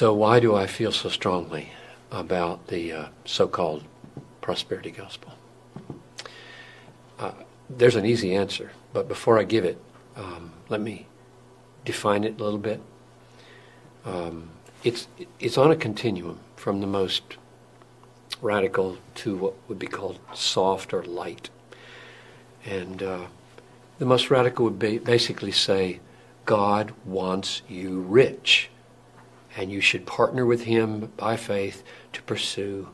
So why do I feel so strongly about the so-called prosperity gospel? There's an easy answer, but before I give it, let me define it a little bit. It's on a continuum from the most radical to what would be called soft or light. And the most radical would be basically say, God wants you rich, and you should partner with him by faith to pursue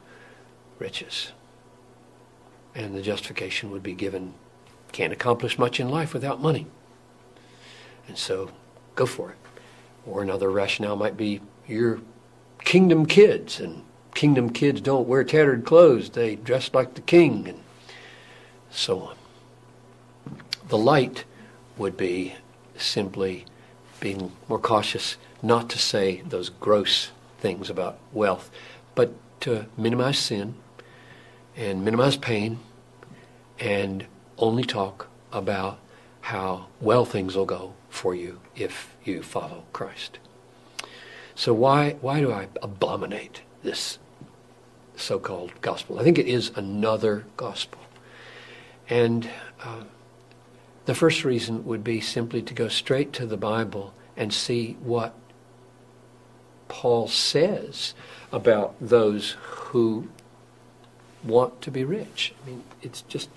riches. And the justification would be given, can't accomplish much in life without money. And so go for it. Or another rationale might be, you're kingdom kids, and kingdom kids don't wear tattered clothes. They dress like the king, and so on. The light would be simply being more cautious not to say those gross things about wealth, but to minimize sin and minimize pain and only talk about how well things will go for you if you follow Christ. So why do I abominate this so-called gospel? I think it is another gospel. And the first reason would be simply to go straight to the Bible and see what Paul says about those who want to be rich. I mean, it's just,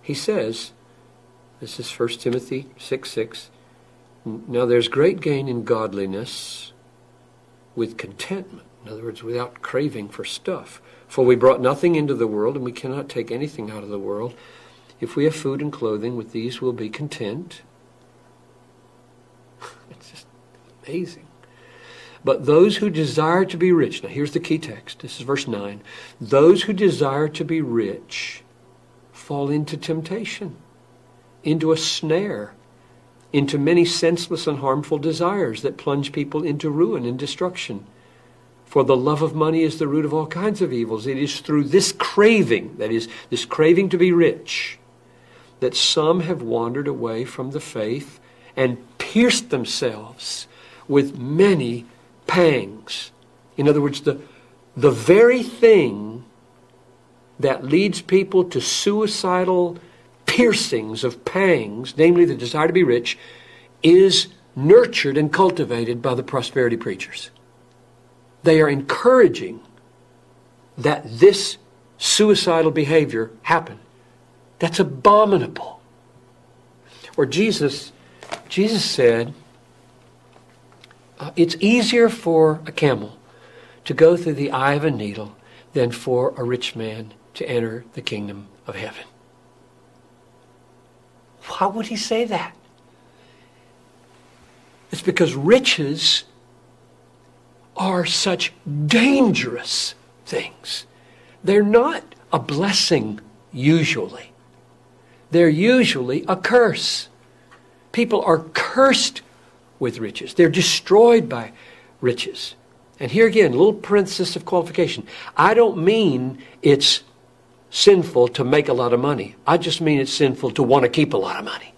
he says, this is 1 Timothy 6:6, now there's great gain in godliness with contentment. In other words, without craving for stuff. For we brought nothing into the world, and we cannot take anything out of the world. If we have food and clothing, with these we'll be content. It's just amazing. But those who desire to be rich, now here's the key text. This is verse 9. Those who desire to be rich fall into temptation, into a snare, into many senseless and harmful desires that plunge people into ruin and destruction. For the love of money is the root of all kinds of evils. It is through this craving, that is, this craving to be rich, that some have wandered away from the faith and pierced themselves with many pangs. In other words, the very thing that leads people to suicidal piercings of pangs, namely the desire to be rich, is nurtured and cultivated by the prosperity preachers. They are encouraging that this suicidal behavior happen. That's abominable. Or Jesus said, it's easier for a camel to go through the eye of a needle than for a rich man to enter the kingdom of heaven. Why would he say that? It's because riches are such dangerous things. They're not a blessing usually. They're usually a curse. People are cursed with riches. They're destroyed by riches. And here again, a little parenthesis of qualification. I don't mean it's sinful to make a lot of money. I just mean it's sinful to want to keep a lot of money.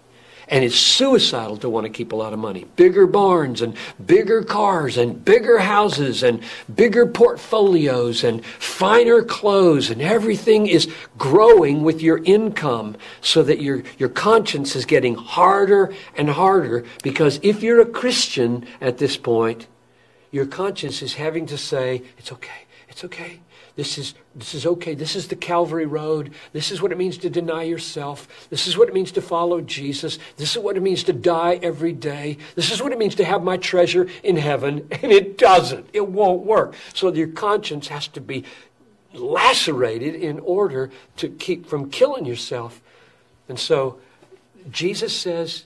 And it's suicidal to want to keep a lot of money. Bigger barns and bigger cars and bigger houses and bigger portfolios and finer clothes, and everything is growing with your income so that your conscience is getting harder and harder, because if you're a Christian at this point, your conscience is having to say, it's okay, it's okay. This is okay. This is the Calvary Road. This is what it means to deny yourself. This is what it means to follow Jesus. This is what it means to die every day. This is what it means to have my treasure in heaven. And it doesn't. It won't work. So your conscience has to be lacerated in order to keep from killing yourself. And so Jesus says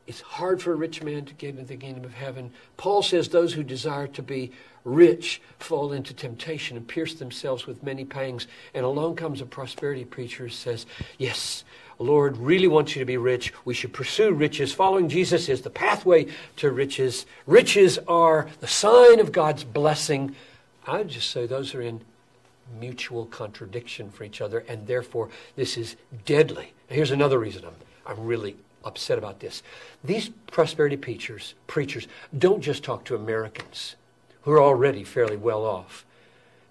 it's hard for a rich man to get into the kingdom of heaven. Paul says those who desire to be rich fall into temptation and pierce themselves with many pangs. And along comes a prosperity preacher who says, yes, the Lord really wants you to be rich. We should pursue riches. Following Jesus is the pathway to riches. Riches are the sign of God's blessing. I would just say those are in mutual contradiction for each other, and therefore this is deadly. Here's another reason I'm really upset about this. These prosperity preachers don't just talk to Americans who are already fairly well off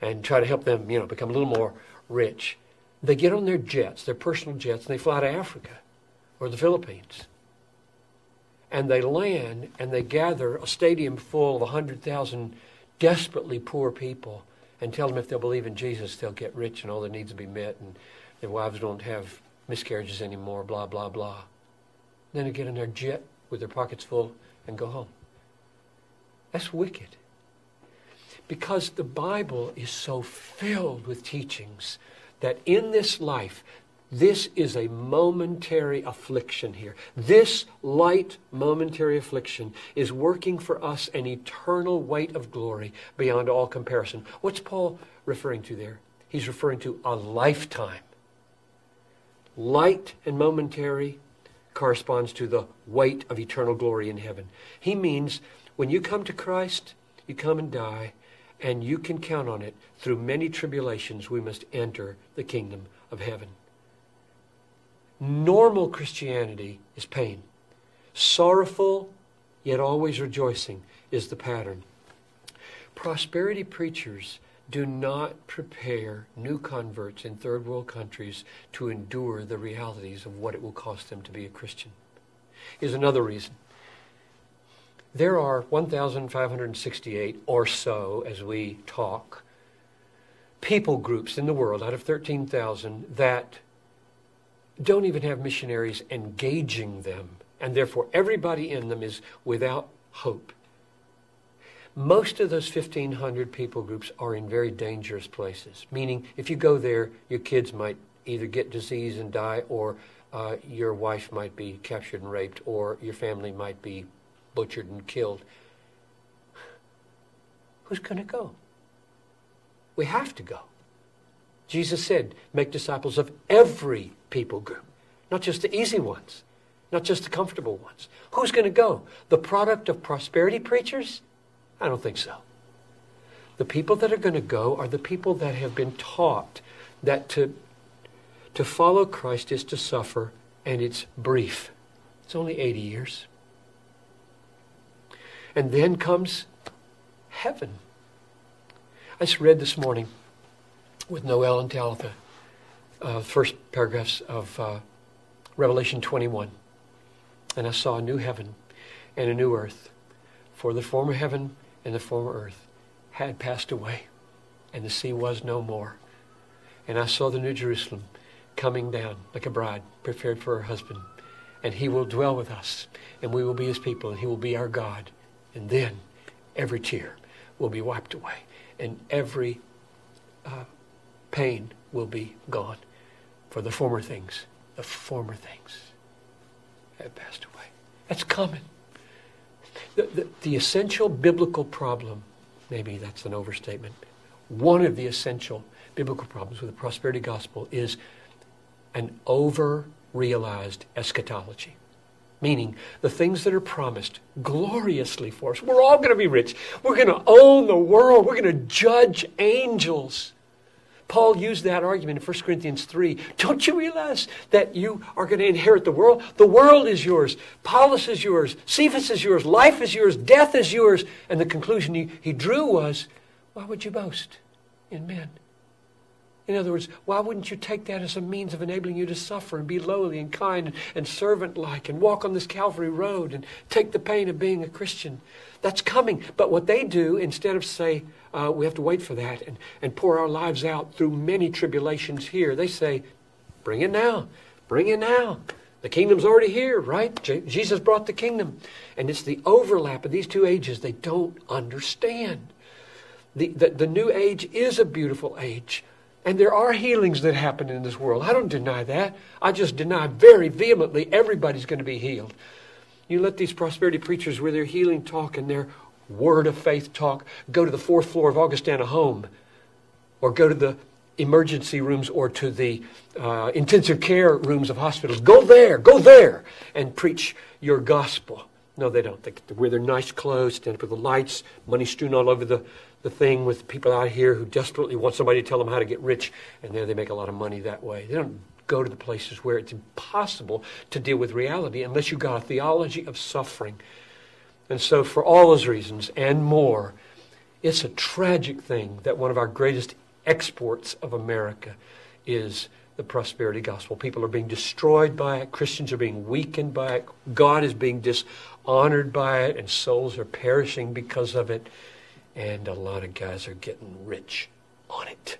and try to help them, become a little more rich. They get on their jets, their personal jets, and they fly to Africa or the Philippines. And they land and they gather a stadium full of 100,000 desperately poor people and tell them if they'll believe in Jesus, they'll get rich and all their needs will be met and their wives don't have miscarriages anymore, blah, blah, blah. Then they get in their jet with their pockets full and go home. That's wicked. Because the Bible is so filled with teachings that in this life, this is a momentary affliction here. This light momentary affliction is working for us an eternal weight of glory beyond all comparison. What's Paul referring to there? He's referring to a lifetime. Light and momentary corresponds to the weight of eternal glory in heaven. He means when you come to Christ, you come and die, and you can count on it. Through many tribulations, we must enter the kingdom of heaven. Normal Christianity is pain. Sorrowful, yet always rejoicing, is the pattern. Prosperity preachers do not prepare new converts in third world countries to endure the realities of what it will cost them to be a Christian. Here's another reason. There are 1,568 or so, as we talk, people groups in the world out of 13,000 that don't even have missionaries engaging them, and therefore everybody in them is without hope. Most of those 1,500 people groups are in very dangerous places, meaning if you go there, your kids might either get disease and die, or your wife might be captured and raped, or your family might be butchered and killed. Who's going to go? We have to go. Jesus said, make disciples of every people group, not just the easy ones, not just the comfortable ones. Who's going to go? The product of prosperity preachers? I don't think so. The people that are going to go are the people that have been taught that to follow Christ is to suffer, and it's brief. It's only 80 years. And then comes heaven. I just read this morning with Noel and Talitha, first paragraphs of Revelation 21. And I saw a new heaven and a new earth. For the former heaven and the former earth had passed away, and the sea was no more. And I saw the new Jerusalem coming down like a bride prepared for her husband. And he will dwell with us, and we will be his people, and he will be our God. And then every tear will be wiped away, and every pain will be gone. For the former things have passed away. That's coming. The essential biblical problem, maybe that's an overstatement, one of the essential biblical problems with the prosperity gospel is an over-realized eschatology. Meaning the things that are promised gloriously for us. We're all going to be rich. We're going to own the world. We're going to judge angels. Paul used that argument in 1 Corinthians 3. Don't you realize that you are going to inherit the world? The world is yours. Paulus is yours. Cephas is yours. Life is yours. Death is yours. And the conclusion he drew was, why would you boast in men? In other words, why wouldn't you take that as a means of enabling you to suffer and be lowly and kind and servant-like and walk on this Calvary road and take the pain of being a Christian? That's coming. But what they do, instead of say, we have to wait for that and pour our lives out through many tribulations here, they say, bring it now. Bring it now. The kingdom's already here, right? Jesus brought the kingdom. And it's the overlap of these two ages they don't understand. The new age is a beautiful age. And there are healings that happen in this world. I don't deny that. I just deny very vehemently everybody's going to be healed. You let these prosperity preachers with their healing talk and their word of faith talk go to the 4th floor of Augustana Home, or go to the emergency rooms or to the intensive care rooms of hospitals. Go there and preach your gospel. No, they don't. They wear their nice clothes, stand up with the lights, money strewn all over the thing, with people out here who desperately want somebody to tell them how to get rich, and there they make a lot of money that way. They don't go to the places where it's impossible to deal with reality unless you've got a theology of suffering. And so for all those reasons and more, It's a tragic thing that one of our greatest exports of America is the prosperity gospel. People are being destroyed by it. Christians are being weakened by it. God is being dishonored by it, and souls are perishing because of it. And a lot of guys are getting rich on it.